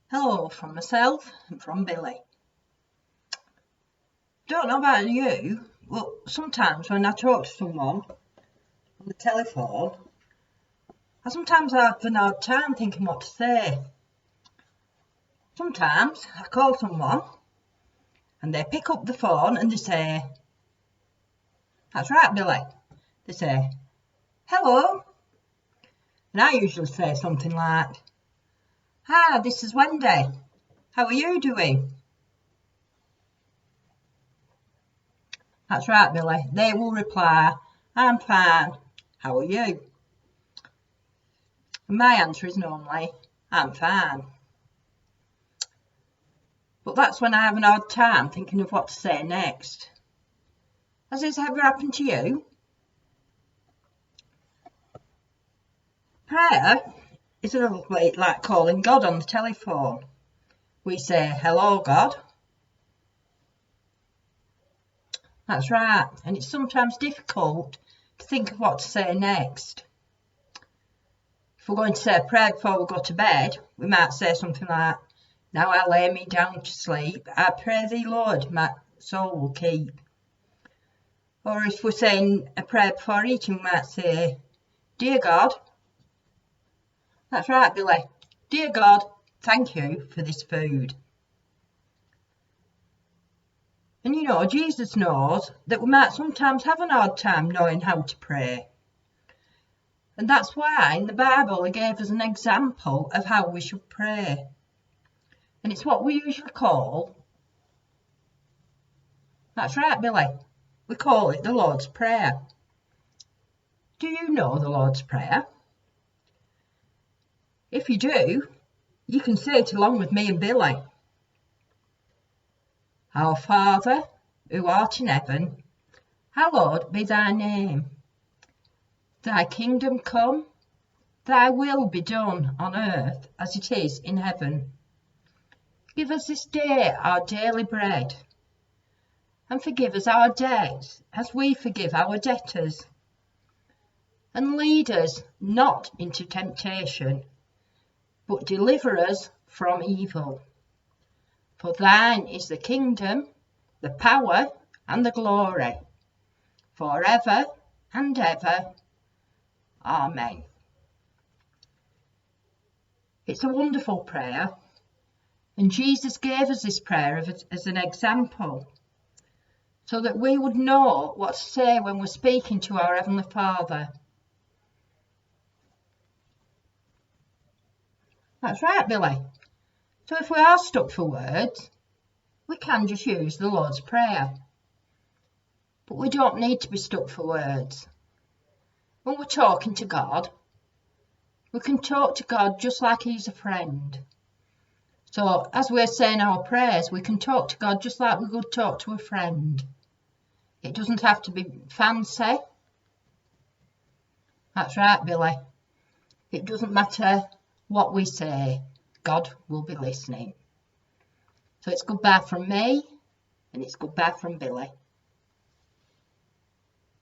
Hello from myself and from Billy. Don't know about you, but sometimes when I talk to someone on the telephone, I sometimes have an hard time thinking what to say. Sometimes I call someone and they pick up the phone and they say, "That's right, Billy." They say, "Hello." And I usually say something like, "Hi, this is Wendy. How are you doing?" That's right, Billy. They will reply, "I'm fine. How are you?" And my answer is normally, "I'm fine." But that's when I have an hard time thinking of what to say next. Has this ever happened to you? Prayer is a little bit like calling God on the telephone. We say, "Hello, God." That's right, and it's sometimes difficult to think of what to say next. If we're going to say a prayer before we go to bed, we might say something like, "Now I lay me down to sleep, I pray thee, Lord, my soul will keep." Or if we're saying a prayer before eating, we might say, "Dear God." That's right, Billy. "Dear God, thank you for this food." And you know, Jesus knows that we might sometimes have an hard time knowing how to pray. And that's why in the Bible he gave us an example of how we should pray. And it's what we usually call, that's right, Billy, we call it the Lord's Prayer. Do you know the Lord's Prayer? If you do, you can say it along with me and Billy. Our Father, who art in heaven, hallowed be thy name. Thy kingdom come, thy will be done on earth as it is in heaven. Give us this day our daily bread, and forgive us our debts as we forgive our debtors. And lead us not into temptation, but deliver us from evil. For thine is the kingdom, the power, and the glory, forever and ever. Amen. It's a wonderful prayer, and Jesus gave us this prayer as an example, so that we would know what to say when we're speaking to our Heavenly Father. That's right, Billy. So if we are stuck for words, we can just use the Lord's Prayer. But we don't need to be stuck for words. When we're talking to God, we can talk to God just like He's a friend. So as we're saying our prayers, we can talk to God just like we would talk to a friend. It doesn't have to be fancy. That's right, Billy. It doesn't matter what we say, God will be listening. So it's goodbye from me, and it's goodbye from Billy.